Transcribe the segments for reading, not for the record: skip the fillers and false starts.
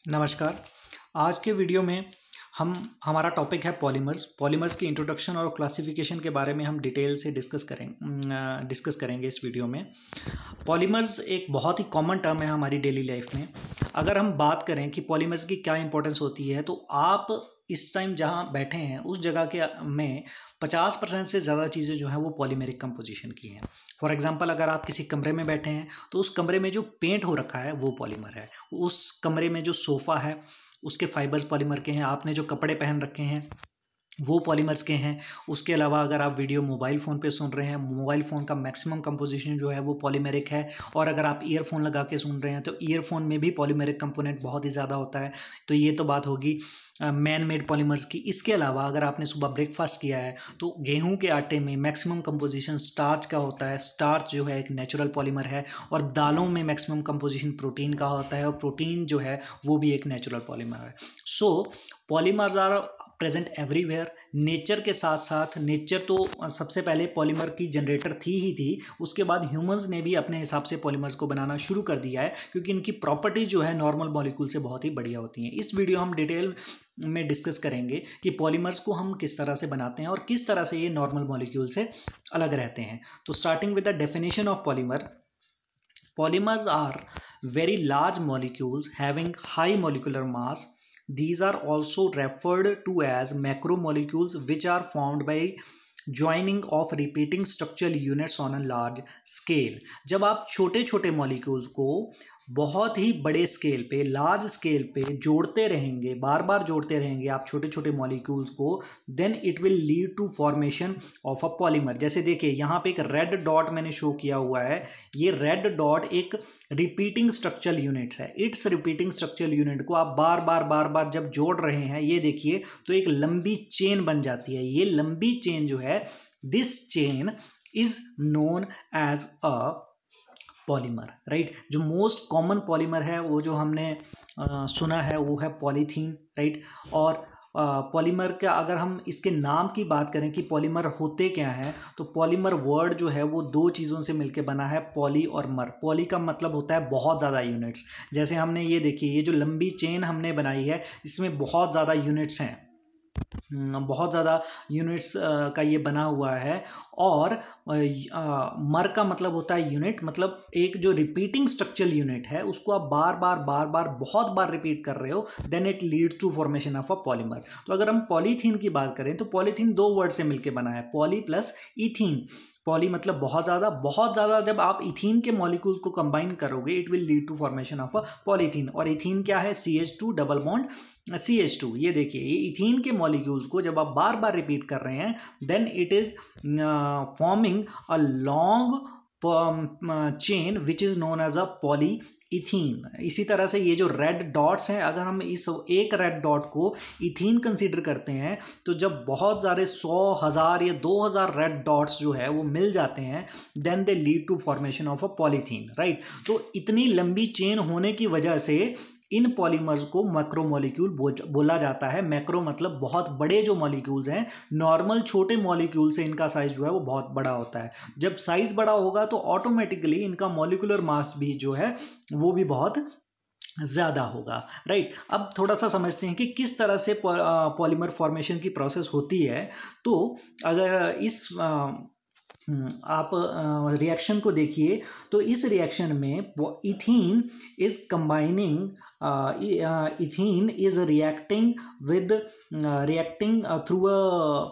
नमस्कार। आज के वीडियो में हमारा टॉपिक है पॉलीमर्स की इंट्रोडक्शन और क्लासिफिकेशन के बारे में हम डिटेल से डिस्कस करेंगे इस वीडियो में। पॉलीमर्स एक बहुत ही कॉमन टर्म है हमारी डेली लाइफ में। अगर हम बात करें कि पॉलीमर्स की क्या इंपॉर्टेंस होती है, तो आप इस टाइम जहाँ बैठे हैं उस जगह के में 50% से ज़्यादा चीज़ें जो हैं वो पॉलीमेरिक कंपोजिशन की हैं। फॉर एग्जांपल, अगर आप किसी कमरे में बैठे हैं तो उस कमरे में जो पेंट हो रखा है वो पॉलीमर है। उस कमरे में जो सोफ़ा है उसके फाइबर्स पॉलीमर के हैं। आपने जो कपड़े पहन रखे हैं वो पॉलीमर्स के हैं। उसके अलावा अगर आप वीडियो मोबाइल फ़ोन पे सुन रहे हैं, मोबाइल फ़ोन का मैक्सिमम कंपोजिशन जो है वो पॉलीमेरिक है। और अगर आप ईयरफोन लगा के सुन रहे हैं तो ईयरफोन में भी पॉलीमेरिक कंपोनेंट बहुत ही ज़्यादा होता है। तो ये तो बात होगी मैन मेड पॉलीमर्स की। इसके अलावा अगर आपने सुबह ब्रेकफास्ट किया है तो गेहूं के आटे में मैक्सिमम कंपोजिशन स्टार्च का होता है। स्टार्च जो है एक नेचुरल पॉलीमर है। और दालों में मैक्सिमम कंपोजिशन प्रोटीन का होता है, और प्रोटीन जो है वो भी एक नेचुरल पॉलीमर है। So polymers are present everywhere. Nature के साथ साथ, नेचर तो सबसे पहले पॉलीमर की जनरेटर थी ही थी, उसके बाद ह्यूमंस ने भी अपने हिसाब से पॉलीमर्स को बनाना शुरू कर दिया है, क्योंकि इनकी प्रॉपर्टी जो है नॉर्मल मॉलिक्यूल से बहुत ही बढ़िया होती हैं। इस वीडियो हम डिटेल में डिस्कस करेंगे कि पॉलीमर्स को हम किस तरह से बनाते हैं और किस तरह से ये नॉर्मल मॉलिक्यूल से अलग रहते हैं। तो starting with the definition of polymer, polymers are very large molecules having high molecular mass. These are also referred to as macromolecules, which are formed by joining of repeating structural units on a large scale. जब आप छोटे छोटे molecules को बहुत ही बड़े scale पे, large scale पे जोड़ते रहेंगे, बार बार जोड़ते रहेंगे आप छोटे छोटे मॉलिक्यूल्स को, then it will lead to formation of a polymer. जैसे देखिए यहाँ पे एक रेड डॉट मैंने शो किया हुआ है। ये रेड डॉट एक रिपीटिंग स्ट्रक्चरल यूनिट्स है। इट्स रिपीटिंग स्ट्रक्चरल यूनिट को आप बार बार जब जोड़ रहे हैं, ये देखिए, तो एक लंबी चेन बन जाती है। ये लंबी चेन जो है, this chain is known as a polymer, right. जो मोस्ट कॉमन पॉलीमर है वो जो हमने सुना है वो है पॉलीथीन, राइट। और पॉलीमर का अगर हम इसके नाम की बात करें कि पॉलीमर होते क्या हैं, तो पॉलीमर वर्ड जो है वो दो चीज़ों से मिलकर बना है, पॉली और मर। पॉली का मतलब होता है बहुत ज़्यादा यूनिट्स। जैसे हमने ये देखिए, ये जो लंबी चेन हमने बनाई है इसमें बहुत ज़्यादा यूनिट्स हैं, बहुत ज़्यादा यूनिट्स का ये बना हुआ है। और मर का मतलब होता है यूनिट, मतलब एक जो रिपीटिंग स्ट्रक्चरल यूनिट है उसको आप बार बार बहुत बार रिपीट कर रहे हो, then it leads to formation of a polymer. तो अगर हम पॉलीथीन की बात करें तो पॉलीथीन दो वर्ड से मिलकर बना है, पॉली प्लस इथीन। पॉली मतलब बहुत ज़्यादा। जब आप इथीन के मॉलिक्यूल्स को कंबाइन करोगे, it will lead to formation of a polythene. और इथीन क्या है? CH2 double bond CH2। ये देखिए, ये इथीन के मॉलिक्यूल्स को जब आप बार बार रिपीट कर रहे हैं, then it is forming a long chain which is known as a polyethene. इसी तरह से ये जो रेड डॉट्स हैं, अगर हम इस एक रेड डॉट को इथीन कंसीडर करते हैं, तो जब बहुत सारे 100, 1000 या 2000 रेड डॉट्स जो है वो मिल जाते हैं, then they lead to formation of a polythene, right. तो इतनी लंबी चेन होने की वजह से इन पॉलीमर्स को मैक्रोमोलिक्यूल बोला जाता है। मैक्रो मतलब बहुत बड़े जो मॉलिक्यूल्स हैं। नॉर्मल छोटे मॉलिक्यूल से इनका साइज जो है वो बहुत बड़ा होता है। जब साइज बड़ा होगा तो ऑटोमेटिकली इनका मॉलिक्यूलर मास भी जो है वो भी बहुत ज़्यादा होगा, राइट। अब थोड़ा सा समझते हैं कि किस तरह से पॉलीमर फॉर्मेशन की प्रोसेस होती है। तो अगर इस आप रिएक्शन को देखिए, तो इस रिएक्शन में ethene is combining, ethene is reacting through a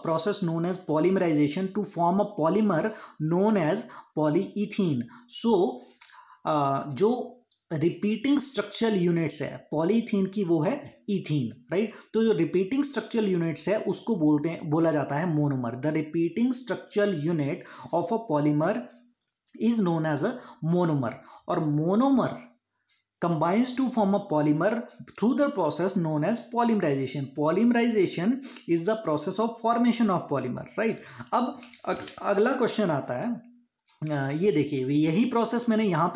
process known as polymerisation to form a polymer known as polyethene. So जो रिपीटिंग स्ट्रक्चरल यूनिट्स है पॉलीथीन की, वो है इथीन, राइट। तो जो रिपीटिंग स्ट्रक्चरल यूनिट्स है उसको बोला जाता है monomer. The repeating structural unit of a polymer is known as a monomer. और monomer combines to form a polymer through the process known as polymerization. Polymerization is the process of formation of polymer, right। अब अगला question आता है, ये देखिए, यही process मैंने यहाँ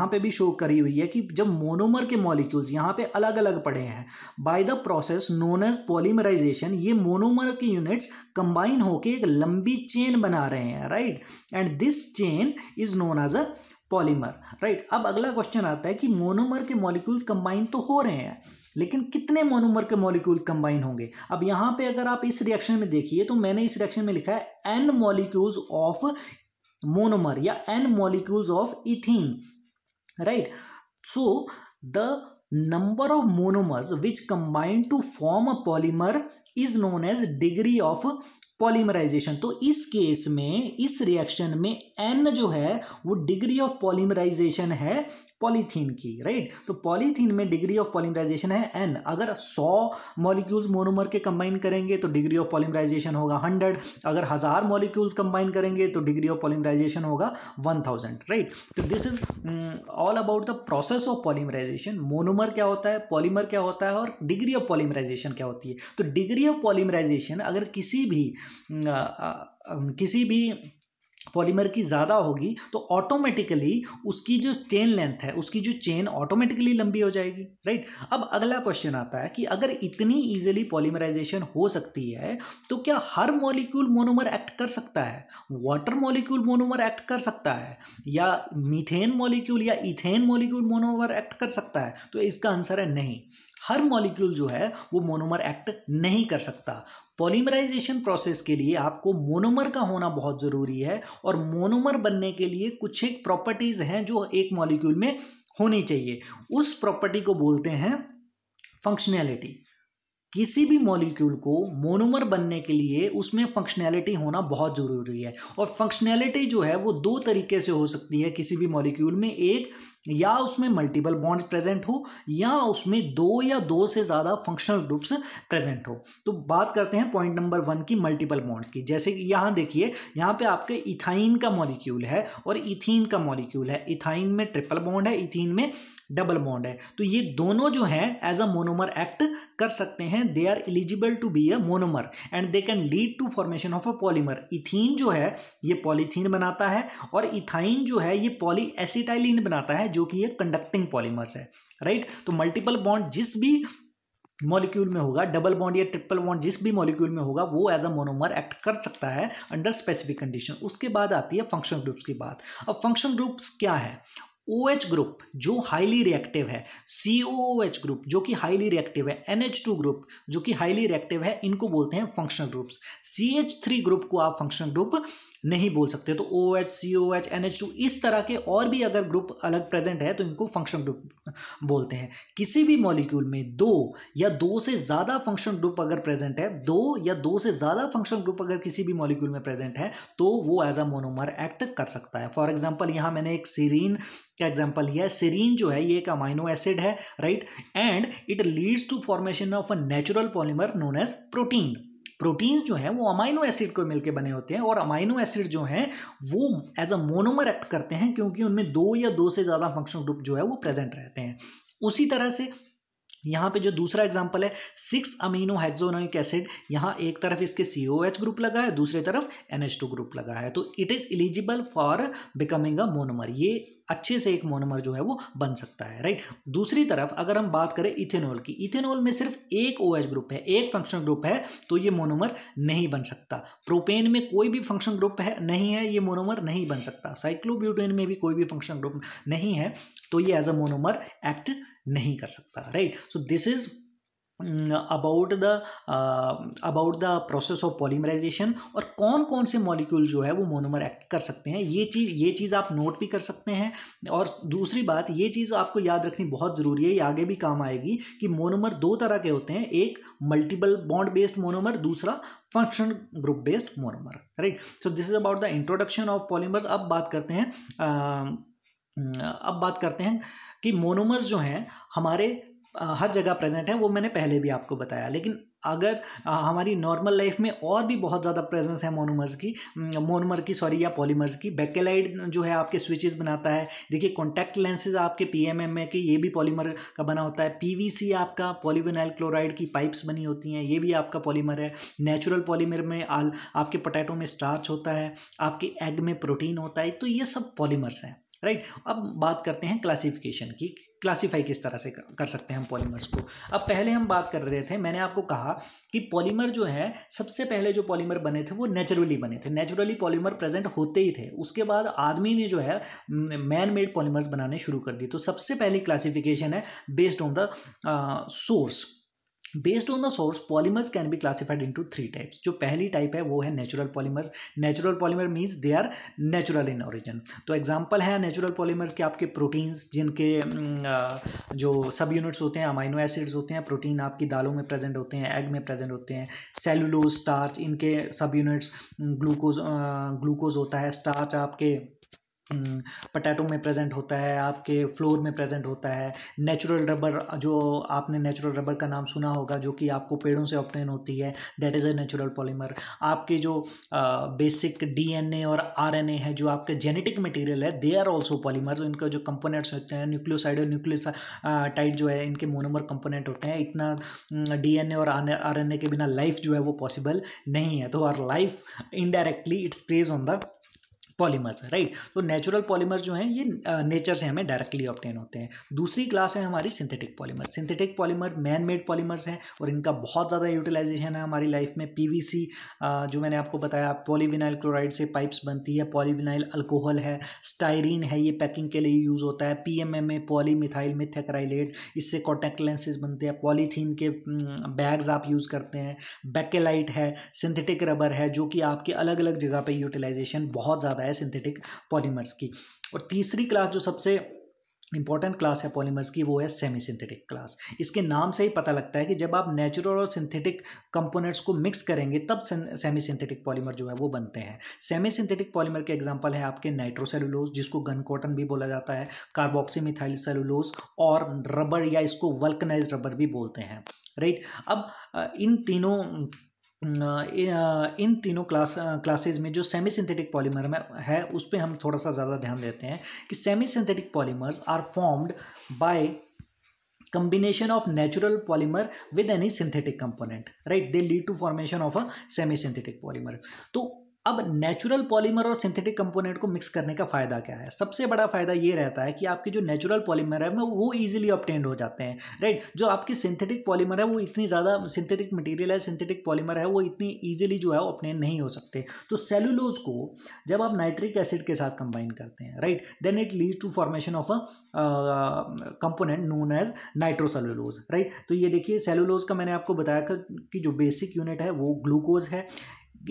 पे भी शो करी हुई है कि जब मोनोमर के मॉलिक्यूल्स यहाँ पे अलग अलग पड़े हैं, by the process known as polymerisation, ये मोनोमर के यूनिट्स कंबाइन होके एक लंबी चेन बना रहे हैं, right. And this chain is known as a polymer, right. अब अगला क्वेश्चन आता है कि मोनोमर के मॉलिक्यूल्स कंबाइन तो हो रहे हैं, लेकिन कितने मोनोमर के मॉलिक्यूल्स कंबाइन होंगे। अब यहाँ पे अगर आप इस रिएक्शन में देखिए तो मैंने इस रिएक्शन में लिखा है n मॉलिक्यूल्स ऑफ मोनोमर या n molecules of ethene, right. So the number of monomers which combine to form a polymer is known as degree of polymerisation. तो इस केस में, इस रिएक्शन में n जो है वो डिग्री ऑफ पॉलीमराइजेशन है पॉलीथीन की, राइट। तो पॉलीथीन में डिग्री ऑफ पॉलीमराइजेशन है n। अगर 100 मॉलिक्यूल्स मोनोमर के कंबाइन करेंगे तो डिग्री ऑफ पॉलीमराइजेशन होगा 100। अगर 1000 मॉलिक्यूल्स कंबाइन करेंगे तो डिग्री ऑफ पॉलीमराइजेशन होगा 1000, राइट। तो this is all about the process of polymerisation. Monomer क्या होता है, पॉलीमर क्या होता है और डिग्री ऑफ पॉलीमराइजेशन क्या होती है। तो डिग्री ऑफ पॉलीमराइजेशन अगर किसी भी पॉलीमर की ज़्यादा होगी तो ऑटोमेटिकली उसकी जो चेन लेंथ है, उसकी जो चेन ऑटोमेटिकली लंबी हो जाएगी, राइट। अब अगला क्वेश्चन आता है कि अगर इतनी इजीली पॉलीमराइजेशन हो सकती है तो क्या हर मॉलिक्यूल मोनोमर एक्ट कर सकता है। वाटर मॉलिक्यूल मोनोमर एक्ट कर सकता है या मीथेन मॉलिक्यूल या इथेन मॉलिक्यूल मोनोमर एक्ट कर सकता है। तो इसका आंसर है नहीं, हर मॉलिक्यूल जो है वो मोनोमर एक्ट नहीं कर सकता। पॉलीमराइजेशन प्रोसेस के लिए आपको मोनोमर का होना बहुत ज़रूरी है और मोनोमर बनने के लिए कुछ एक प्रॉपर्टीज़ हैं जो एक मॉलिक्यूल में होनी चाहिए। उस प्रॉपर्टी को बोलते हैं फंक्शनैलिटी। किसी भी मॉलिक्यूल को मोनोमर बनने के लिए उसमें फंक्शनैलिटी होना बहुत ज़रूरी है। और फंक्शनैलिटी जो है वो दो तरीके से हो सकती है किसी भी मॉलिक्यूल में। एक, या उसमें मल्टीपल बॉन्ड्स प्रेजेंट हो या उसमें 2 या 2 से ज़्यादा फंक्शनल ग्रुप्स प्रेजेंट हो। तो बात करते हैं पॉइंट नंबर 1 की, मल्टीपल बॉन्ड्स की। जैसे कि यहाँ देखिए, यहाँ पे आपके इथाइन का मॉलिक्यूल है और इथीन का मॉलिक्यूल है। इथाइन में ट्रिपल बॉन्ड है, इथीन में डबल बॉन्ड है। तो ये दोनों जो हैं एज अ मोनोमर एक्ट कर सकते हैं। They are eligible to be a monomer and they can lead to formation of a polymer. Ethene जो है ये पॉलीथीन बनाता है और इथाइन जो है ये पॉली एसिटाइलिन बनाता है, जो कि ये कंडक्टिंग पॉलीमर्स है, राइट। तो मल्टीपल बॉन्ड जिस भी मॉलिक्यूल में होगा, डबल बॉन्ड या ट्रिपल बॉन्ड जिस भी मॉलिक्यूल में होगा, वो एज अ मोनोमर एक्ट कर सकता है अंडर स्पेसिफिक कंडीशन। उसके बाद आती है फंक्शनल ग्रुप्स की बात। अब फंक्शनल ग्रुप्स क्या है? OH ग्रुप जो हाईली रिएक्टिव है, COOH ग्रुप जो कि हाईली रिएक्टिव है, NH2 ग्रुप जो कि हाईली रिएक्टिव है, इनको बोलते हैं फंक्शनल ग्रुप्स। CH3 ग्रुप को आप फंक्शनल ग्रुप नहीं बोल सकते। तो OH, COH, NH2 इस तरह के और भी अगर ग्रुप अलग प्रेजेंट है तो इनको फंक्शनल ग्रुप बोलते हैं। किसी भी मॉलिक्यूल में 2 या 2 से ज़्यादा फंक्शनल ग्रुप अगर प्रेजेंट है, 2 या 2 से ज़्यादा फंक्शनल ग्रुप अगर किसी भी मॉलिक्यूल में प्रेजेंट है तो वो एज अ मोनोमर एक्ट कर सकता है। फॉर एग्जाम्पल यहाँ मैंने एक सीरीन का एग्जाम्पल लिया है। सीरीन जो है ये एक अमाइनो एसिड है, right, and it leads to formation of a natural polymer known as protein. Proteins जो हैं वो अमाइनो एसिड को मिलकर बने होते हैं और अमाइनो एसिड जो हैं वो एज अ मोनोमर एक्ट करते हैं क्योंकि उनमें 2 या 2 से ज़्यादा फंक्शनल ग्रुप जो है वो प्रेजेंट रहते हैं। उसी तरह से यहाँ पे जो दूसरा एग्जांपल है 6 अमीनो हेक्सोनिक एसिड, यहाँ एक तरफ इसके COH ग्रुप लगा है, दूसरी तरफ NH2 ग्रुप लगा है, तो it is eligible for becoming a monomer. ये अच्छे से एक मोनोमर जो है वो बन सकता है, राइट। दूसरी तरफ अगर हम बात करें इथेनॉल की, इथेनॉल में सिर्फ एक OH ग्रुप है, एक फंक्शनल ग्रुप है, तो ये मोनोमर नहीं बन सकता। प्रोपेन में कोई भी फंक्शनल ग्रुप है नहीं है, ये मोनोमर नहीं बन सकता। साइक्लोब्यूटेन में भी कोई भी फंक्शनल ग्रुप नहीं है, तो ये एज अ मोनोमर एक्ट नहीं कर सकता, right. So this is about the process of polymerisation और कौन कौन से मॉलिक्यूल जो है वो मोनोमर एक्ट कर सकते हैं। ये चीज़ आप नोट भी कर सकते हैं। और दूसरी बात, ये चीज़ आपको याद रखनी बहुत ज़रूरी है, ये आगे भी काम आएगी कि मोनोमर 2 तरह के होते हैं, एक मल्टीपल बॉन्ड बेस्ड मोनोमर, दूसरा functional group based monomer, right. So this is about the introduction of polymers. अब बात करते हैं कि मोनोमर्स जो हैं हमारे हर जगह प्रेजेंट है, वो मैंने पहले भी आपको बताया। लेकिन अगर हमारी नॉर्मल लाइफ में और भी बहुत ज़्यादा प्रेजेंस है मोनोमर की या पॉलीमर्स की। बेकेलाइट जो है आपके स्विचेस बनाता है। देखिए कॉन्टैक्ट लेंसेज आपके PMMA के, ये भी पॉलीमर का बना होता है। PVC आपका पॉलीविनाइल क्लोराइड की पाइप्स बनी होती हैं, ये भी आपका पॉलीमर है। नेचुरल पॉलीमर में आपके पोटैटो में स्टार्च होता है, आपके एग में प्रोटीन होता है, तो ये सब पॉलीमर्स हैं, राइट। अब बात करते हैं क्लासिफिकेशन की, क्लासीफाई किस तरह से कर सकते हैं हम पॉलीमर्स को। अब पहले हम बात कर रहे थे, मैंने आपको कहा कि पॉलीमर जो है, सबसे पहले जो पॉलीमर बने थे वो नेचुरली बने थे, नेचुरली पॉलीमर प्रेजेंट होते ही थे। उसके बाद आदमी ने जो है मैन मेड पॉलीमर्स बनाने शुरू कर दिए। तो सबसे पहली क्लासिफिकेशन है based on the source. Based on the source polymers can be classified into 3 types. जो पहली टाइप है वो है natural polymers. Natural polymer means they are natural in origin. तो एग्जांपल है नेचुरल पॉलीमर्स के आपके प्रोटीन्स, जिनके जो सब यूनिट्स होते हैं अमाइनो एसिड्स होते हैं। प्रोटीन आपकी दालों में प्रेजेंट होते हैं, एग में प्रेजेंट होते हैं। सेलुलोज, स्टार्च, इनके सब यूनिट्स, ग्लूकोज होता है। स्टार्च आपके पटैटो में प्रेजेंट होता है, आपके फ्लोर में प्रेजेंट होता है। नेचुरल रबर, जो आपने नेचुरल रबर का नाम सुना होगा, जो कि आपको पेड़ों से ऑब्टेन होती है, that is a natural polymer. आपके जो बेसिक डीएनए और आरएनए है, जो आपके जेनेटिक मटेरियल है, दे आर ऑल्सो पॉलीमर्स। इनका जो कंपोनेंट्स होते हैं, न्यूक्लियोसाइड और न्यूक्लियोटाइड जो है, इनके मोनोमर कंपोनेंट होते हैं। इतना डीएनए और आरएनए के बिना लाइफ जो है वो पॉसिबल नहीं है। तो our life indirectly it stays on the polymers, right. तो नेचुरल पॉलीमर्स जो हैं ये नेचर से हमें डायरेक्टली ऑब्टेन होते हैं। दूसरी क्लास है हमारी synthetic polymer. Synthetic polymer man made polymers हैं और इनका बहुत ज़्यादा यूटिलाइजेशन है हमारी लाइफ में। पीवीसी, जो मैंने आपको बताया, पॉलीविनाइल क्लोराइड से पाइप्स बनती है। पॉलीविनाइल अल्कोहल है। स्टायरीन है, ये पैकिंग के लिए यूज़ होता है। पीएमएमए, पॉलीमिथाइल मिथाक्राइलेट, इससे कॉन्टैक्ट लेंसेज बनते हैं। पॉलीथीन के बैग्स आप यूज़ करते हैं। बेकेलाइट है, सिंथेटिक रबर है, जो कि आपके अलग अलग जगह पे यूटिलाइजेशन बहुत ज़्यादा है सिंथेटिक पॉलीमर्स की। और तीसरी क्लास जो सबसे इंपॉर्टेंट क्लास है पॉलीमर्स की, वो है सेमी सिंथेटिक क्लास। इसके नाम से ही पता लगता है कि जब आप नेचुरल और सिंथेटिक कंपोनेंट्स को मिक्स करेंगे तब सेमी सिंथेटिक पॉलीमर जो है वो बनते हैं। सेमी सिंथेटिक पॉलीमर के एग्जांपल है आपके नाइट्रोसेलुलोज, जिसको गन कॉटन भी बोला जाता है, कार्बोक्सी मिथाइल सेलुलोज, और रबर, या इसको वल्कनाइज्ड रबर भी बोलते हैं, राइट। अब इन तीनों क्लासेज में जो सेमी सिंथेटिक पॉलीमर में है उस पर हम थोड़ा सा ज़्यादा ध्यान देते हैं कि semi synthetic polymers are formed by combination of natural polymer with any synthetic component, right? They lead to formation of a semi synthetic polymer. तो अब नेचुरल पॉलीमर और सिंथेटिक कंपोनेंट को मिक्स करने का फ़ायदा क्या है? सबसे बड़ा फ़ायदा ये रहता है कि आपके जो नेचुरल पॉलीमर है वो इजीली ऑब्टेन्ड हो जाते हैं, राइट। जो आपकी सिंथेटिक पॉलीमर है वो इतनी ज़्यादा, सिंथेटिक मटेरियल है, सिंथेटिक पॉलीमर है, वो इतनी इजीली जो है ऑब्टेन नहीं हो सकते। तो सेलुलोज को जब आप नाइट्रिक एसिड के साथ कंबाइन करते हैं, right, then it leads to formation of a component known as nitrocellulose, right. तो ये देखिए, सेलुलोज का मैंने आपको बताया कि जो बेसिक यूनिट है वो ग्लूकोज है।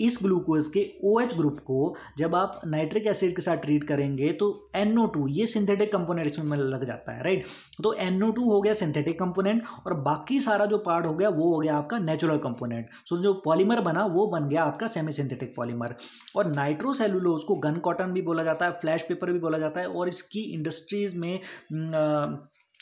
इस ग्लूकोज के OH ग्रुप को जब आप नाइट्रिक एसिड के साथ ट्रीट करेंगे तो NO2, ये सिंथेटिक कंपोनेंट इसमें लग जाता है, राइट। तो NO2 हो गया सिंथेटिक कंपोनेंट और बाकी सारा जो पार्ट हो गया वो हो गया आपका नेचुरल कंपोनेंट। सो जो पॉलीमर बना वो बन गया आपका सेमी सिंथेटिक पॉलीमर। और नाइट्रोसेलुलोज को गन कॉटन भी बोला जाता है, फ्लैश पेपर भी बोला जाता है, और इसकी इंडस्ट्रीज में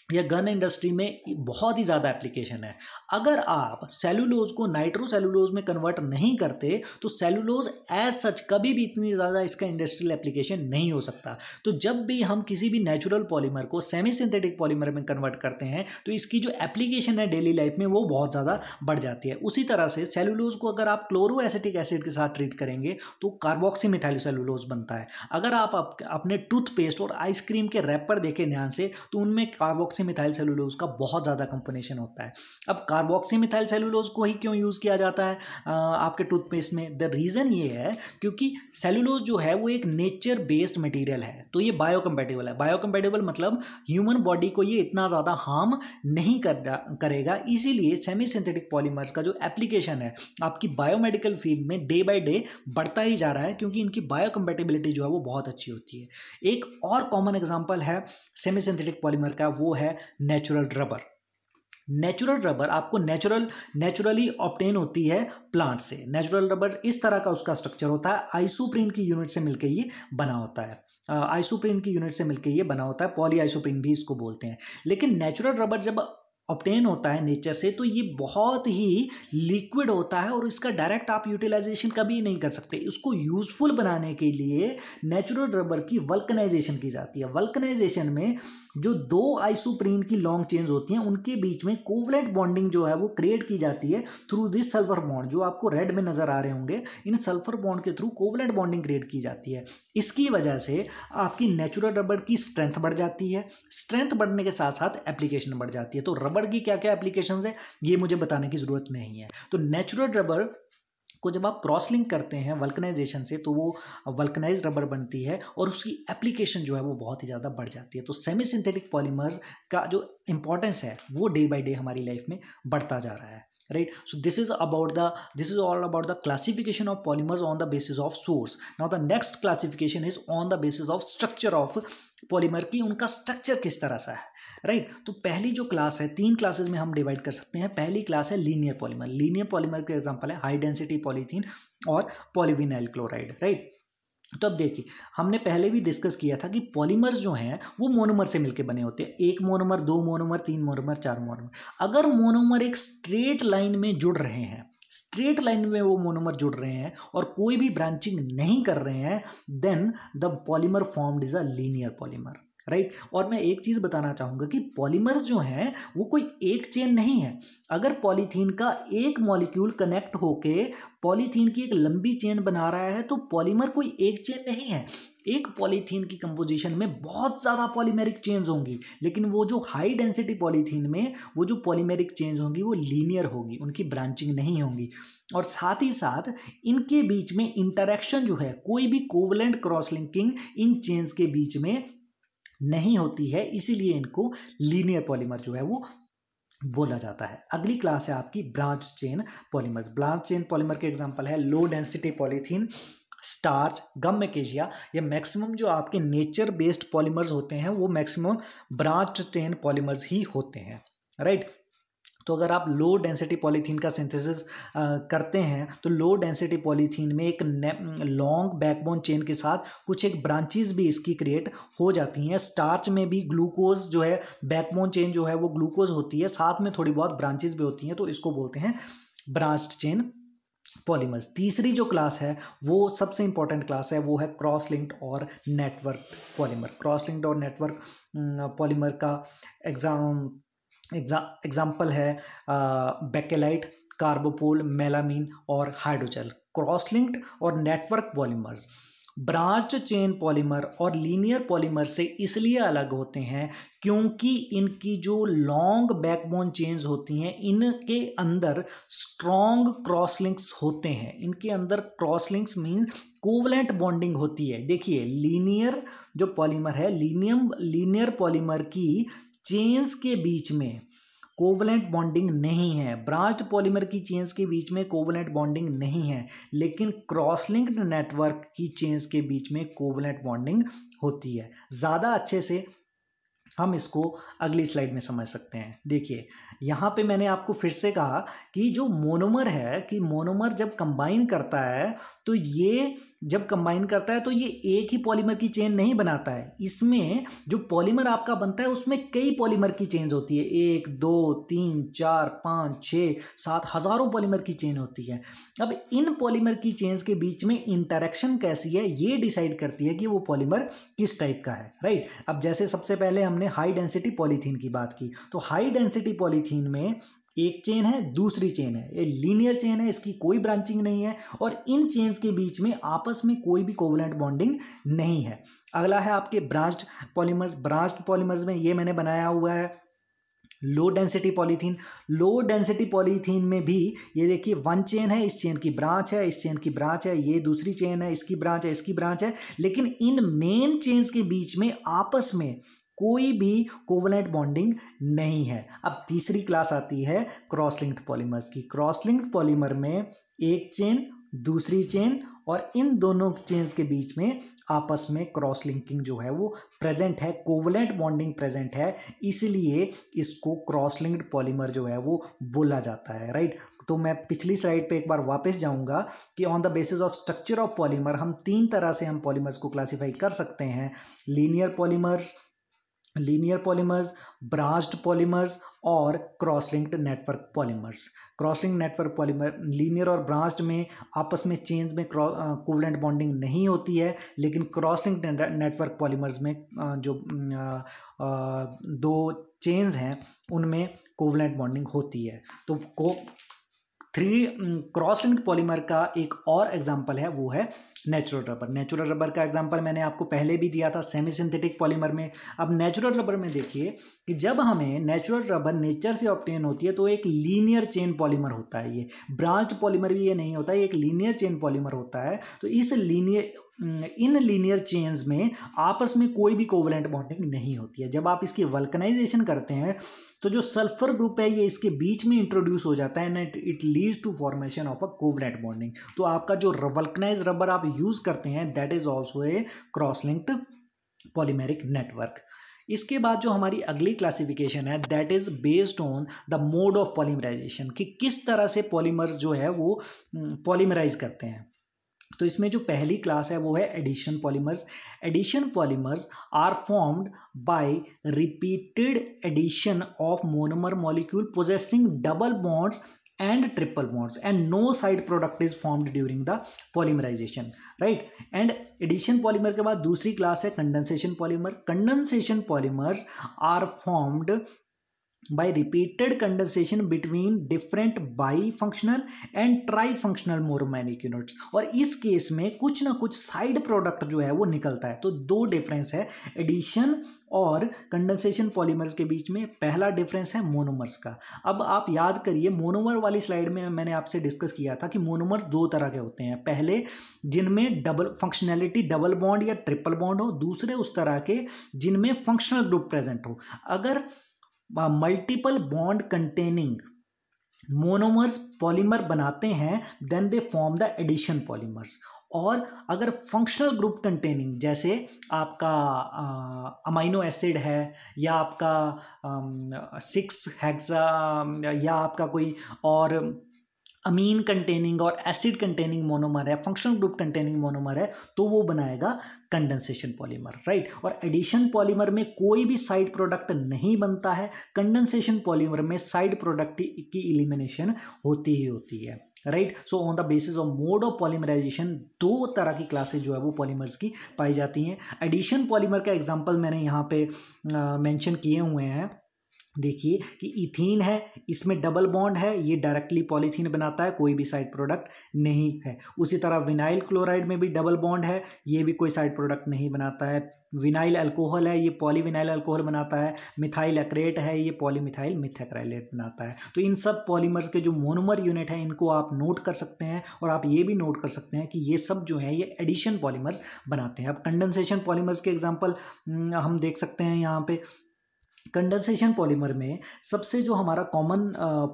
या गन इंडस्ट्री में बहुत ही ज़्यादा एप्लीकेशन है। अगर आप सेलुलोज को नाइट्रोसेलुलोज में कन्वर्ट नहीं करते तो सेलुलोज एज सच कभी भी इतनी ज़्यादा इसका इंडस्ट्रियल एप्लीकेशन नहीं हो सकता। तो जब भी हम किसी भी नेचुरल पॉलीमर को सेमी सिंथेटिक पॉलीमर में कन्वर्ट करते हैं तो इसकी जो एप्लीकेशन है डेली लाइफ में वो बहुत ज़्यादा बढ़ जाती है। उसी तरह से सेलुलोज को अगर आप क्लोरोएसिटिक एसिड के साथ ट्रीट करेंगे तो कार्बोक्सी मिथाइल सेलुलोज बनता है। अगर आप अपने टूथपेस्ट और आइसक्रीम के रैपर देखें ध्यान से तो उनमें कार्बोक्सी मिथाइल सेलुलोज का बहुत ज़्यादा कंपोनेशन होता है। अब कार्बोक्सी मिथाइल सेलुलोज को ही क्यों यूज़ किया जाता है आपके टूथपेस्ट में? द रीज़न ये है क्योंकि सेलुलोज जो है वो एक नेचर बेस्ड मटेरियल है, तो ये बायोकम्पैटिबल है। बायोकम्पैटिबल मतलब ह्यूमन बॉडी को ये इतना ज़्यादा हार्म नहीं करेगा। इसीलिए सेमी सिंथेटिक पॉलीमर्स का जो एप्लीकेशन है आपकी बायोमेडिकल फील्ड में डे बाय डे बढ़ता ही जा रहा है, क्योंकि इनकी बायोकम्पैटिबिलिटी जो है वो बहुत अच्छी होती है। एक और कॉमन एग्जाम्पल है सेमी सिंथेटिक पॉलीमर का, वो है नेचुरल रबर। नेचुरल रबर आपको नेचुरली ऑब्टेन होती है प्लांट से। नेचुरल रबर इस तरह का उसका स्ट्रक्चर होता है, आइसोप्रीन की यूनिट से मिलकर ये बना होता है। आइसोप्रीन की यूनिट से मिलकर ये बना होता है, पॉली आइसोप्रीन भी इसको बोलते हैं। लेकिन नेचुरल रबर जब ऑब्टेन होता है नेचर से, तो ये बहुत ही लिक्विड होता है और इसका डायरेक्ट आप यूटिलाइजेशन कभी नहीं कर सकते। इसको यूजफुल बनाने के लिए नेचुरल रबर की वल्कनाइजेशन की जाती है। वल्कनाइजेशन में जो दो आइसोप्रीन की लॉन्ग चेन्स होती हैं उनके बीच में कोवलेंट बॉन्डिंग जो है वो क्रिएट की जाती है थ्रू दिस सल्फर बॉन्ड, जो आपको रेड में नजर आ रहे होंगे। इन सल्फर बॉन्ड के थ्रू कोवलेंट बॉन्डिंग क्रिएट की जाती है। इसकी वजह से आपकी नेचुरल रबर की स्ट्रेंथ बढ़ जाती है। स्ट्रेंथ बढ़ने के साथ साथ एप्लीकेशन बढ़ जाती है। तो रबर की क्या क्या एप्लीकेशंस है ये मुझे बताने की जरूरत नहीं है। तो नेचुरल रबर को जब आप क्रॉस लिंक करते हैं वल्कनाइजेशन से तो वो वल्कनाइज रबर बनती है और उसकी एप्लीकेशन जो है वो बहुत ही ज़्यादा बढ़ जाती है। तो सेमी सिंथेटिक पॉलीमर्स का जो इंपॉर्टेंस है वो डे बाय डे हमारी लाइफ में बढ़ता जा रहा है, right? So this is all about the classification of polymers on the basis of source. Now the next classification is on the basis of structure of polymer की उनका structure किस तरह सा है, राइट? तो पहली जो क्लास है, 3 क्लासेस में हम डिवाइड कर सकते हैं। पहली क्लास है लीनियर पॉलीमर। लीनियर पॉलीमर के एग्जांपल है हाई डेंसिटी पॉलीथीन और पॉलीविनाइल क्लोराइड, राइट? तो अब देखिए, हमने पहले भी डिस्कस किया था कि पॉलीमर्स जो हैं वो मोनोमर से मिलकर बने होते हैं। 1 मोनोमर, 2 मोनोमर, 3 मोनोमर, 4 मोनोमर। अगर मोनोमर एक स्ट्रेट लाइन में जुड़ रहे हैं, स्ट्रेट लाइन में वो मोनोमर जुड़ रहे हैं और कोई भी ब्रांचिंग नहीं कर रहे हैं, then the polymer formed is a linear polymer, right? और मैं एक चीज बताना चाहूंगा कि पॉलीमर्स जो हैं वो कोई एक चेन नहीं है। अगर पॉलीथीन का एक मॉलिक्यूल कनेक्ट होके पॉलीथीन की एक लंबी चेन बना रहा है तो पॉलीमर कोई एक चेन नहीं है। एक पॉलीथीन की कंपोजिशन में बहुत ज़्यादा पॉलीमेरिक चेन्स होंगी, लेकिन वो जो हाई डेंसिटी पॉलीथीन में वो जो पॉलीमेरिक चेन्स होंगी वो लीनियर होगी, उनकी ब्रांचिंग नहीं होंगी। और साथ ही साथ इनके बीच में इंटरेक्शन जो है, कोई भी covalent cross linking in chains के बीच में नहीं होती है, इसीलिए इनको लीनियर पॉलीमर जो है वो बोला जाता है। अगली क्लास है आपकी branch chain polymers. Branch chain polymer के एग्जांपल है लो डेंसिटी पॉलीथीन, स्टार्च, गम मैकेजिया। ये मैक्सिमम जो आपके नेचर बेस्ड पॉलीमर्स होते हैं वो मैक्सिमम ब्रांच चेन पॉलीमर्स ही होते हैं, राइट? तो अगर आप लो डेंसिटी पॉलीथीन का सिंथेसिस करते हैं तो लो डेंसिटी पॉलीथीन में एक लॉन्ग बैकबोन चेन के साथ कुछ एक ब्रांचेस भी इसकी क्रिएट हो जाती हैं। स्टार्च में भी ग्लूकोज जो है, बैकबोन चेन जो है वो ग्लूकोज होती है, साथ में थोड़ी बहुत ब्रांचेस भी होती हैं, तो इसको बोलते हैं ब्रांच्ड चेन पॉलीमर्स। तीसरी जो क्लास है वो सबसे इंपॉर्टेंट क्लास है, वो है क्रॉस लिंक्ड और नेटवर्क पॉलीमर। क्रॉस लिंक्ड और नेटवर्क पॉलीमर का एग्जाम्पल है बेकेलाइट, कार्बोपोल, मेलामीन और हाइड्रोजेल। क्रॉस लिंक्ड और network polymers branched chain polymer और लीनियर पॉलीमर से इसलिए अलग होते हैं क्योंकि इनकी जो लॉन्ग बैकबोन चेन्स होती हैं इनके अंदर स्ट्रॉन्ग क्रॉस लिंक्स होते हैं। इनके अंदर cross links mean covalent bonding होती है। देखिए, लीनियर जो पॉलीमर है, लीनियर पॉलीमर की चेन्स के बीच में कोवलेंट बॉन्डिंग नहीं है। ब्रांच्ड पॉलीमर की चेन्स के बीच में कोवलेंट बॉन्डिंग नहीं है, लेकिन क्रॉस लिंक्ड नेटवर्क की चेन्स के बीच में कोवलेंट बॉन्डिंग होती है। ज़्यादा अच्छे से हम इसको अगली स्लाइड में समझ सकते हैं। देखिए, यहाँ पे मैंने आपको फिर से कहा कि जो मोनोमर है, कि मोनोमर जब कंबाइन करता है तो ये एक ही पॉलीमर की चेन नहीं बनाता है। इसमें जो पॉलीमर आपका बनता है उसमें कई पॉलीमर की चेन्स होती है, 1 2 3 4 5 6 7 हज़ारों पॉलीमर की चेन होती है। अब इन पॉलीमर की चेन्स के बीच में इंटरेक्शन कैसी है ये डिसाइड करती है कि वो पॉलीमर किस टाइप का है, राइट? अब जैसे सबसे पहले हमने हाई डेंसिटी पॉलीथीन की बात की, तो हाई डेंसिटी पॉलीथीन में एक चेन है, दूसरी चेन है, ये लीनियर चेन है, इसकी कोई ब्रांचिंग नहीं है और इन चेन्स के बीच में आपस में कोई भी कोवलेंट बॉन्डिंग नहीं है। अगला है आपके ब्रांच्ड पॉलीमर्स। ब्रांच्ड पॉलीमर्स में ये मैंने बनाया हुआ है low density polythene. Low density polythene में भी ये देखिए 1 चेन है, इस चेन की ब्रांच है, इस चेन की ब्रांच है, ये दूसरी चेन है, इसकी ब्रांच है, इसकी ब्रांच है, लेकिन इन मेन चेन्स के बीच में आपस में कोई भी कोवलेंट बॉन्डिंग नहीं है। अब तीसरी क्लास आती है क्रॉस लिंक्ड पॉलीमर्स की। क्रॉस लिंक्ड पॉलीमर में एक चेन, दूसरी चेन और इन दोनों चेन्स के बीच में आपस में क्रॉस लिंकिंग जो है वो प्रेजेंट है, कोवलेंट बॉन्डिंग प्रेजेंट है, इसलिए इसको क्रॉस लिंक्ड पॉलीमर जो है वो बोला जाता है, राइट? तो मैं पिछली स्लाइड पे एक बार वापस जाऊंगा कि on the basis of structure of polymer हम 3 तरह से हम पॉलीमर्स को क्लासीफाई कर सकते हैं। Linear polymers, linear polymers, branched polymers और cross linked network polymers. Cross linked network polymer linear और ब्रांच्ड में आपस में चेन्स में कोवलेंट बॉन्डिंग नहीं होती है, लेकिन क्रॉस लिंक्ड नेटवर्क पॉलीमर्स में जो दो चेन्स हैं उनमें कोवलेंट बॉन्डिंग होती है। तो क्रॉस लिंक्ड पॉलीमर का एक और एग्जांपल है, वो है नेचुरल रबर। नेचुरल रबर का एग्जांपल मैंने आपको पहले भी दिया था सेमी सिंथेटिक पॉलीमर में। अब नेचुरल रबर में देखिए कि जब हमें नेचुरल रबर नेचर से ऑब्टेन होती है तो एक लीनियर चेन पॉलीमर होता है, ये ब्रांच्ड पॉलीमर भी ये नहीं होता है, एक लीनियर चेन पॉलीमर होता है। तो इन लीनियर चेन्स में आपस में कोई भी कोवलेंट बॉन्डिंग नहीं होती है। जब आप इसकी वल्कनाइजेशन करते हैं तो जो सल्फर ग्रुप है ये इसके बीच में इंट्रोड्यूस हो जाता है and it leads to formation of a covalent bonding. तो आपका जो वल्कनाइज रबर आप यूज करते हैं that is also a cross linked polymeric network. इसके बाद जो हमारी अगली क्लासिफिकेशन है that is based on the mode of polymerisation, कि किस तरह से पॉलीमर्स जो है वो पॉलीमराइज करते हैं। तो इसमें जो पहली क्लास है वो है addition polymers. Addition polymers are formed by repeated addition of monomer molecule possessing double bonds and triple bonds and no side product is formed during the polymerization, right? And addition polymer के बाद दूसरी class है condensation polymer. Condensation polymers are formed by repeated condensation between different bifunctional and trifunctional monomeric units, और इस case में कुछ ना कुछ साइड प्रोडक्ट जो है वो निकलता है। तो दो डिफरेंस है एडिशन और कंडेंसेशन पॉलीमर्स के बीच में। पहला डिफरेंस है मोनोमर्स का। अब आप याद करिए मोनोमर वाली स्लाइड में मैंने आपसे डिस्कस किया था कि मोनोमर्स दो तरह के होते हैं, पहले जिनमें डबल फंक्शनैलिटी डबल बॉन्ड या ट्रिपल बॉन्ड हो, दूसरे उस तरह के जिनमें फंक्शनल ग्रुप प्रेजेंट हो। अगर multiple bond containing monomers polymer बनाते हैं then they form the addition polymers. और अगर फंक्शनल ग्रुप कंटेनिंग जैसे आपका अमाइनो एसिड है या आपका 6 हेक्सा या आपका कोई और अमीन कंटेनिंग और एसिड कंटेनिंग मोनोमर है, फंक्शनल ग्रुप कंटेनिंग मोनोमर है, तो वो बनाएगा कंडेंसेशन पॉलीमर, राइट। और एडिशन पॉलीमर में कोई भी साइड प्रोडक्ट नहीं बनता है, कंडेंसेशन पॉलीमर में साइड प्रोडक्ट की इलिमिनेशन होती ही होती है, right. So on the basis of mode of polymerisation दो तरह की क्लासेस जो है वो पॉलीमर्स की पाई जाती हैं। एडिशन पॉलीमर का एग्जांपल मैंने यहाँ पे मेंशन किए हुए हैं। देखिए कि इथीन है, इसमें डबल बॉन्ड है, ये डायरेक्टली पॉलीथीन बनाता है, कोई भी साइड प्रोडक्ट नहीं है। उसी तरह विनाइल क्लोराइड में भी डबल बॉन्ड है, ये भी कोई साइड प्रोडक्ट नहीं बनाता है। विनाइल अल्कोहल है, ये पॉलीविनाइल अल्कोहल बनाता है। मिथाइल एक्रेट है, ये पॉलीमिथाइल मिथैक्राइलेट बनाता है। तो इन सब पॉलीमर्स के जो मोनोमर यूनिट हैं इनको आप नोट कर सकते हैं, और आप ये भी नोट कर सकते हैं कि ये सब जो है ये एडिशन पॉलीमर्स बनाते हैं। अब कंडेंसेशन पॉलीमर्स के एग्जाम्पल हम देख सकते हैं यहाँ पे। कंडेंसेशन पॉलीमर में सबसे जो हमारा कॉमन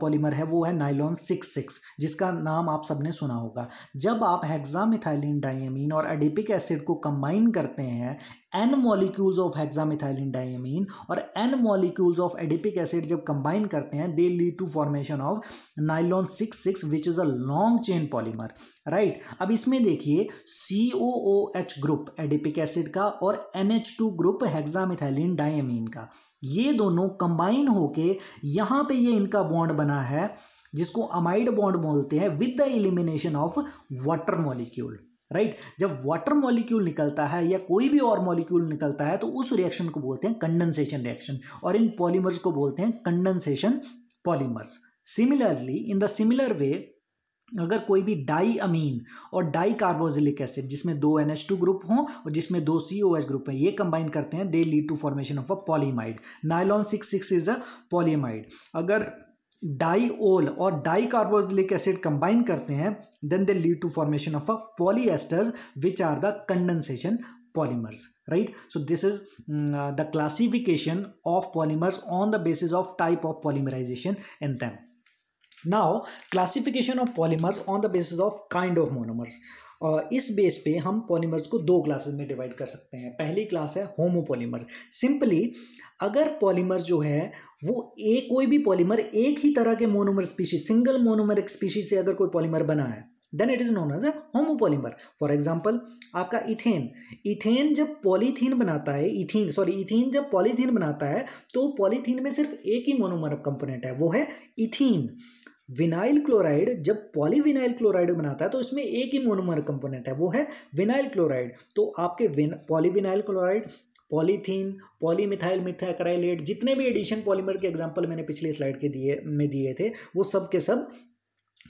पॉलीमर है वो है नाइलॉन 6,6, जिसका नाम आप सबने सुना होगा। जब आप हेक्सामिथाइलिन डाइअमीन और एडिपिक एसिड को कंबाइन करते हैं, n molecules of hexamethylene diamine और n molecules of adipic acid जब कंबाइन करते हैं they lead to formation of nylon 6,6 which is a long chain polymer, right. अब इसमें देखिए COOH ग्रुप एडिपिक एसिड का और NH2 ग्रुप हेक्सामिथाइलिन डाइअमीन का, ये दोनों कंबाइन होके यहाँ पे ये इनका बॉन्ड बना है जिसको अमाइड बॉन्ड बोलते हैं with the elimination of water molecule, right. जब वाटर मॉलिक्यूल निकलता है या कोई भी और मॉलिक्यूल निकलता है तो उस रिएक्शन को बोलते हैं कंडेंसेशन रिएक्शन, और इन पॉलीमर्स को बोलते हैं condensation polymers. Similarly in the similar way अगर कोई भी डाई अमीन और डाई कार्बोक्सिलिक एसिड जिसमें दो NH2 ग्रुप हों और जिसमें दो COH ग्रुप हैं, ये कंबाइन करते हैं they lead to formation of a polyamide. Nylon 6,6 is a polyamide. अगर डाईओल और डाई कार्बोक्सिलिक एसिड कंबाइन करते हैं then they lead to formation of a polyesters which are the condensation polymers, right? So this is the classification of polymers on the basis of type of polymerization in them. Now classification of polymers on the basis of kind of monomers. इस base पे हम polymers को दो classes में divide कर सकते हैं। पहली क्लास है होमोपॉलीमर। सिंपली अगर पॉलीमर जो है वो कोई भी पॉलीमर एक ही तरह के monomer species, single monomeric species से अगर कोई पॉलीमर बना है, then it is known as a homopolymer. For example आपका इथेन जब पॉलीथीन बनाता है, इथीन जब पॉलीथीन बनाता है तो पॉलीथीन में सिर्फ एक ही मोनोमर कंपोनेंट है, वो है इथीन। विनाइल क्लोराइड जब पॉलीविनाइल क्लोराइड बनाता है तो इसमें एक ही मोनोमर कंपोनेंट है, वो है विनाइल क्लोराइड। तो आपके पॉलीविनाइल क्लोराइड, पॉलीथीन, पॉलीमिथाइल मिथाइलक्राइलेट, जितने भी एडिशन पॉलीमर के एग्जांपल मैंने पिछले स्लाइड के दिए थे, वो सब के सब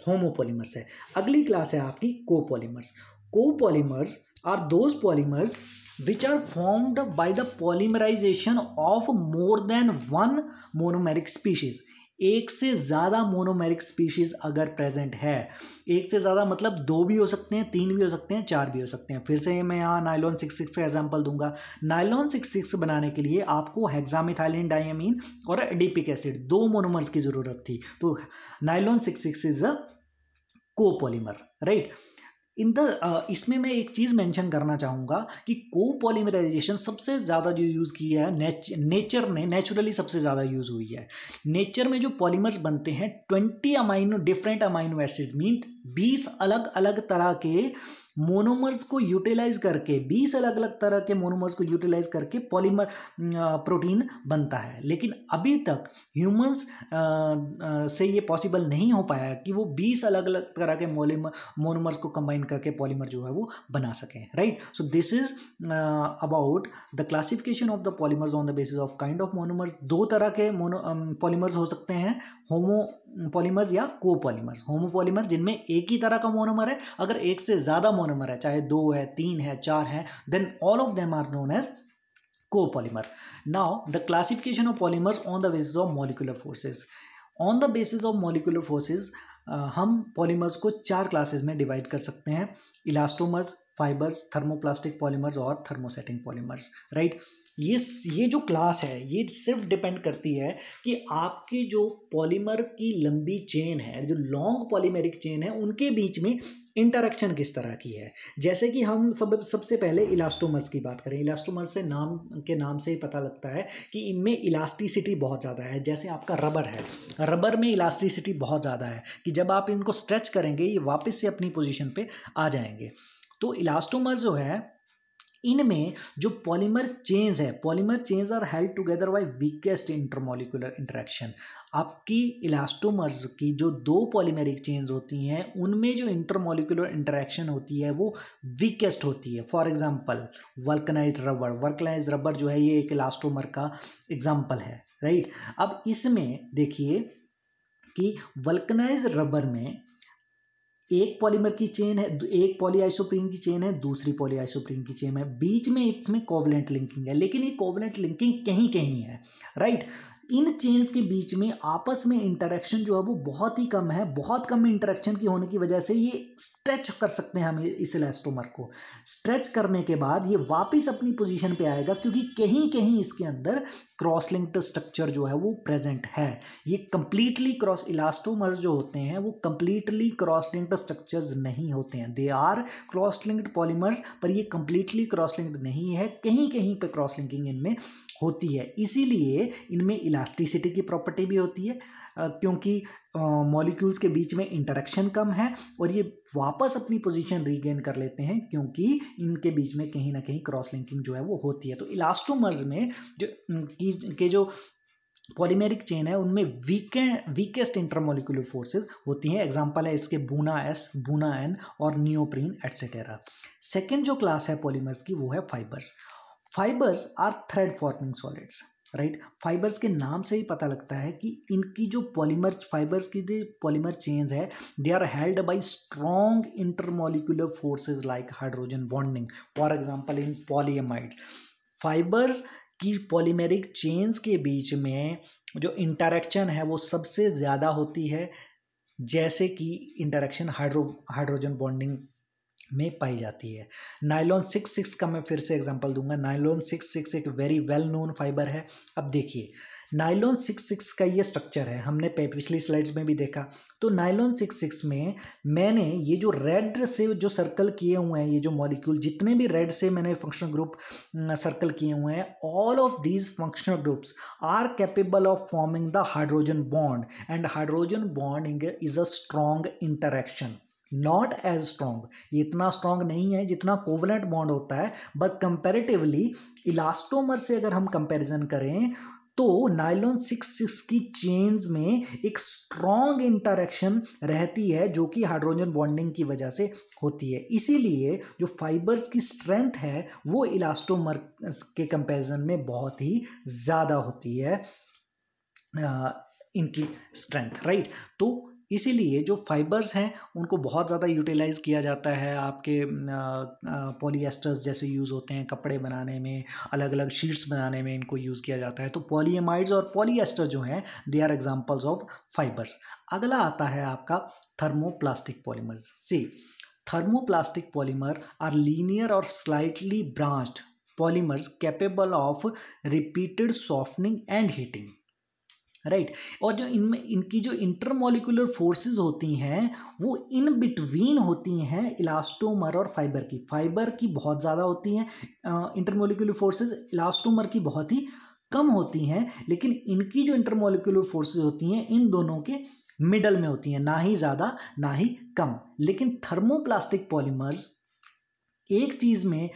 होमोपॉलीमर्स है। अगली क्लास है आपकी copolymers. Copolymers are those polymers which are formed by the polymerization of more than one monomeric species। एक से ज़्यादा मोनोमेरिक स्पीशीज अगर प्रेजेंट है, एक से ज़्यादा मतलब 2 भी हो सकते हैं, 3 भी हो सकते हैं, 4 भी हो सकते हैं। फिर से मैं यहाँ नाइलॉन 66 का एग्जांपल दूंगा। नाइलॉन 66 बनाने के लिए आपको हेक्सामिथाइलिन डायमीन और एडिपिक एसिड 2 मोनोमर्स की ज़रूरत थी, तो nylon 66 is a copolymer, right. इसमें मैं एक चीज़ मेंशन करना चाहूँगा कि कोपॉलीमराइजेशन सबसे ज़्यादा जो यूज़ किया है नेचर ने, नेचुरली सबसे ज़्यादा यूज़ हुई है। नेचर में जो पॉलीमर्स बनते हैं 20 डिफरेंट अमाइनो एसिड मीन 20 अलग अलग तरह के मोनोमर्स को यूटिलाइज करके, 20 अलग अलग तरह के मोनोमर्स को यूटिलाइज करके पॉलीमर प्रोटीन बनता है। लेकिन अभी तक ह्यूमंस से ये पॉसिबल नहीं हो पाया कि वो 20 अलग अलग तरह के मोनोमर्स को कंबाइन करके पॉलीमर जो है वो बना सकें, right. So this is about the classification of the polymers on the basis of kind of monomers. 2 तरह के पॉलीमर्स हो सकते हैं, होमोपॉलीमर्स या कोपॉलीमर्स। होमोपॉलीमर जिनमें एक ही तरह का मोनोमर है, अगर एक से ज़्यादा मोनोमर है, चाहे 2 है, 3 है, 4 है, then all of them are known as copolymer. Now the classification of polymers on the basis of molecular forces. On the basis of molecular forces हम पॉलीमर्स को 4 क्लासेस में डिवाइड कर सकते हैं: इलास्टोमर्स, फाइबर्स, थर्मोप्लास्टिक पॉलीमर्स और thermosetting polymers, right. ये जो class है ये सिर्फ डिपेंड करती है कि आपकी जो पॉलीमर की लंबी चेन है, जो लॉन्ग पॉलीमेरिक चेन है, उनके बीच में इंटरेक्शन किस तरह की है। जैसे कि हम सबसे पहले इलास्टोमर्स की बात करें। इलास्टोमर्स से नाम से ही पता लगता है कि इनमें इलास्टिसिटी बहुत ज़्यादा है। जैसे आपका रबर है, रबर में इलास्टिसिटी बहुत ज़्यादा है कि जब आप इनको स्ट्रेच करेंगे ये वापस से अपनी पोजीशन पे आ जाएंगे। तो इलास्टोमर्स जो है, इनमें जो polymer chains are held together by weakest intermolecular interaction. आपकी इलास्टोमर्स की जो 2 पॉलीमेरिक चेन्स होती हैं उनमें जो इंटरमॉलिक्यूलर इंटरेक्शन होती है वो वीकेस्ट होती है। फॉर एग्जांपल वल्कनाइज्ड रबर जो है ये एक इलास्टोमर का एग्जांपल है, राइट। अब इसमें देखिए कि वल्कनाइज्ड रबर में एक पॉलीमर की चेन है, एक पॉलीआइसोप्रीन की चेन है, दूसरी पॉलीआइसोप्रीन की चेन है, बीच में इसमें कोवलेंट लिंकिंग है, लेकिन ये कोवलेंट लिंकिंग कहीं कहीं है, राइट। इन चेन्स के बीच में आपस में इंटरेक्शन जो है वो बहुत ही कम है। बहुत कम इंटरेक्शन की होने की वजह से ये स्ट्रेच कर सकते हैं हम इस इलास्टोमर को। स्ट्रेच करने के बाद ये वापस अपनी पोजीशन पे आएगा क्योंकि कहीं कहीं इसके अंदर क्रॉस लिंक्ड स्ट्रक्चर जो है वो प्रेजेंट है। ये कंप्लीटली क्रॉस इलास्टोमर्स जो होते हैं वो कंप्लीटली क्रॉस लिंक्ड स्ट्रक्चर्स नहीं होते हैं। They are cross linked polymers, पर ये कंप्लीटली क्रॉस लिंक्ड नहीं है, कहीं कहीं पे क्रॉस लिंकिंग इनमें होती है। इसीलिए इनमें इलास्टिसिटी की प्रॉपर्टी भी होती है क्योंकि मॉलिक्यूल्स के बीच में इंटरेक्शन कम है और ये वापस अपनी पोजीशन रीगेन कर लेते हैं क्योंकि इनके बीच में कहीं ना कहीं क्रॉस लिंकिंग जो है वो होती है। तो इलास्टोमर्स में जो पॉलीमेरिक चेन है उनमें वीकेस्ट इंटरमॉलिक्यूलर फोर्सेस होती हैं। एग्जांपल है इसके बूना एस, बूना एन और नियोप्रीन एटसेट्रा। सेकेंड जो क्लास है पॉलीमर्स की वो है fibres. Fibres are thread forming solids, right. Fibres के नाम से ही पता लगता है कि इनकी जो फाइबर्स की जो पॉलीमर चेन्स है they are held by strong intermolecular forces like hydrogen bonding. For example in polyamides, fibres की पॉलीमेरिक चेन्स के बीच में जो इंटरेक्शन है वो सबसे ज़्यादा होती है, जैसे कि इंटरेक्शन हाइड्रोजन बॉन्डिंग में पाई जाती है। नाइलॉन 66 का मैं फिर से एग्जांपल दूंगा। नाइलॉन 66 एक वेरी वेल नोन फाइबर है। अब देखिए नाइलॉन 66 का ये स्ट्रक्चर है, हमने पिछली स्लाइड्स में भी देखा। तो नाइलॉन 66 में मैंने ये जो रेड से जो सर्कल किए हुए हैं, ये जो मॉलिक्यूल जितने भी रेड से मैंने फंक्शनल ग्रुप सर्कल किए हुए हैं, all of these functional groups are capable of forming the hydrogen bond and hydrogen bond is a strong interaction, not as strong, ये इतना स्ट्रॉन्ग नहीं है जितना कोवलेंट बॉन्ड होता है, बट कंपैरेटिवली इलास्टोमर से अगर हम कंपैरिजन करें तो नायलॉन 6 की चेन्स में एक स्ट्रॉन्ग इंटरेक्शन रहती है जो कि हाइड्रोजन बॉन्डिंग की वजह से होती है। इसीलिए जो फाइबर्स की स्ट्रेंथ है वो इलास्टोमर के कंपैरिजन में बहुत ही ज़्यादा होती है इनकी स्ट्रेंथ, राइट। तो इसीलिए जो फाइबर्स हैं उनको बहुत ज़्यादा यूटिलाइज किया जाता है। आपके पॉलीएस्टर्स जैसे यूज़ होते हैं कपड़े बनाने में, अलग अलग शीट्स बनाने में इनको यूज़ किया जाता है। तो पॉलीएमाइड्स और पॉलीएस्टर जो हैं they are examples of fibres. अगला आता है आपका thermoplastic polymers. See, thermoplastic polymer are linear और slightly branched polymers capable of repeated softening and heating, right. और जो इनमें इनकी जो इंटरमोलिकुलर फोर्सेस होती हैं वो इन बिटवीन होती हैं इलास्टोमर और फाइबर की बहुत ज़्यादा होती हैं इंटरमोलिकुलर फोर्सेस, इलास्टोमर की बहुत ही कम होती हैं। लेकिन इनकी जो इंटरमोलिकुलर फोर्सेस होती हैं इन दोनों के मिडल में होती हैं, ना ही ज़्यादा ना ही कम। लेकिन थर्मोप्लास्टिक पॉलीमर्स एक चीज़ में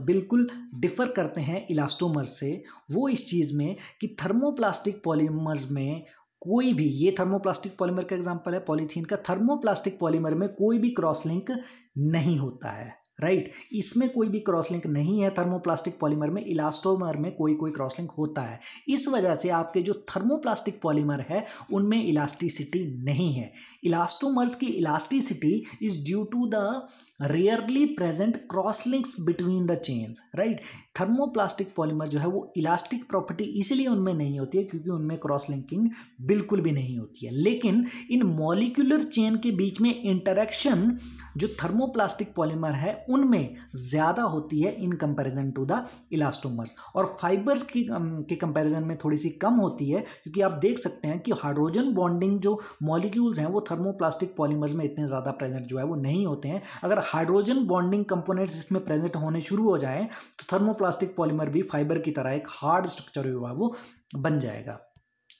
बिल्कुल डिफ़र करते हैं इलास्टोमर से, वो इस चीज़ में कि थर्मोप्लास्टिक पॉलीमर्स में कोई भी, ये थर्मोप्लास्टिक पॉलीमर का एग्जांपल है पॉलीथीन का, थर्मोप्लास्टिक पॉलीमर में कोई भी क्रॉस लिंक नहीं होता है, राइट। इसमें कोई भी क्रॉस लिंक नहीं है थर्मोप्लास्टिक पॉलीमर में, इलास्टोमर में कोई क्रॉस लिंक होता है। इस वजह से आपके जो थर्मोप्लास्टिक पॉलीमर है उनमें इलास्टिसिटी नहीं है। इलास्टोमर्स की elasticity is due to the rarely present cross links between the chains, right. Thermoplastic polymer जो है वो इलास्टिक प्रॉपर्टी इसीलिए उनमें नहीं होती है क्योंकि उनमें क्रॉस लिंकिंग बिल्कुल भी नहीं होती है। लेकिन इन मॉलिक्यूलर चेन के बीच में इंटरेक्शन जो थर्मोप्लास्टिक पॉलीमर है उनमें ज़्यादा होती है in comparison to the elastomers, और फाइबर्स के कंपैरिजन में थोड़ी सी कम होती है क्योंकि आप देख सकते हैं कि हाइड्रोजन बॉन्डिंग जो मॉलिक्यूल्स हैं वो थर्मोप्लास्टिक पॉलीमर्स में इतने ज़्यादा प्रेजेंट जो है वो नहीं होते हैं। अगर हाइड्रोजन बॉन्डिंग कंपोनेंट्स इसमें प्रेजेंट होने शुरू हो जाएं तो थर्मोप्लास्टिक पॉलीमर भी फाइबर की तरह एक हार्ड स्ट्रक्चर हुआ वो बन जाएगा।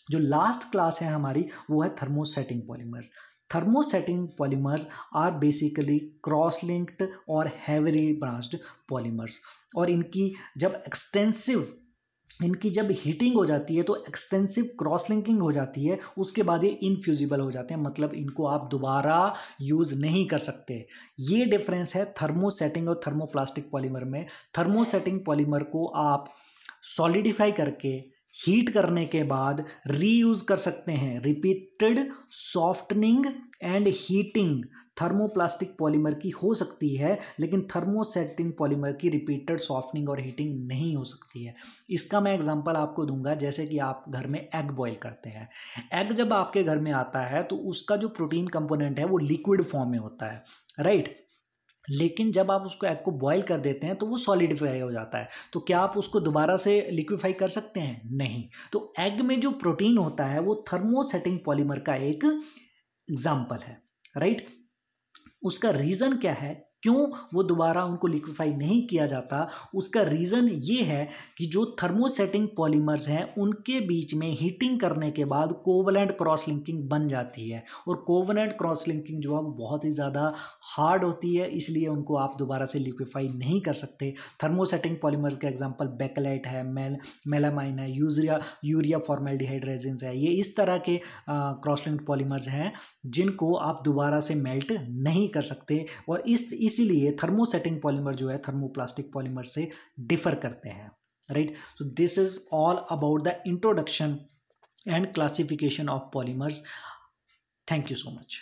जो लास्ट क्लास है हमारी वो है thermosetting polymers. Thermosetting polymers are basically cross linked और हैवीली ब्रांच्ड पॉलीमर्स, और इनकी जब हीटिंग हो जाती है तो एक्सटेंसिव क्रॉस लिंकिंग हो जाती है, उसके बाद ये इनफ्यूजिबल हो जाते हैं, मतलब इनको आप दोबारा यूज़ नहीं कर सकते। ये डिफरेंस है थर्मोसेटिंग और थर्मोप्लास्टिक पॉलीमर में। थर्मोसेटिंग पॉलीमर को आप सॉलिडिफाई करके हीट करने के बाद रीयूज कर सकते हैं। Repeated softening and heating thermoplastic polymer की हो सकती है, लेकिन थर्मोसेटिंग पॉलीमर की रिपीटेड सॉफ्टनिंग और हीटिंग नहीं हो सकती है। इसका मैं एग्जांपल आपको दूंगा, जैसे कि आप घर में एग बॉईल करते हैं। एग जब आपके घर में आता है तो उसका जो प्रोटीन कंपोनेंट है वो लिक्विड फॉर्म में होता है, राइट। लेकिन जब आप उसको एग को बॉईल कर देते हैं तो वो सॉलिडिफाई हो जाता है। तो क्या आप उसको दोबारा से लिक्विफाई कर सकते हैं? नहीं। तो एग में जो प्रोटीन होता है वो थर्मोसेटिंग पॉलीमर का एक एग्जाम्पल है, राइट। उसका रीज़न क्या है, क्यों वो दोबारा उनको लिक्विफाई नहीं किया जाता? उसका रीज़न ये है कि जो थर्मोसेटिंग पॉलीमर्स हैं उनके बीच में हीटिंग करने के बाद कोवलेंट क्रॉस लिंकिंग बन जाती है, और कोवलेंट क्रॉस लिंकिंग जो है वो बहुत ही ज़्यादा हार्ड होती है, इसलिए उनको आप दोबारा से लिक्विफाई नहीं कर सकते। थर्मोसेटिंग पॉलीमर्स का एग्जाम्पल बेकेलाइट है, मेलामाइन है, यूरिया फॉर्मेल्डिहाइड रेजिन्स है। ये इस तरह के क्रॉस लिंक्ड पॉलीमर्स हैं जिनको आप दोबारा से मेल्ट नहीं कर सकते, और इसीलिए थर्मोसेटिंग पॉलीमर जो है थर्मोप्लास्टिक पॉलीमर से डिफर करते हैं, right. So this is all about the introduction and classification of polymers. Thank you so much.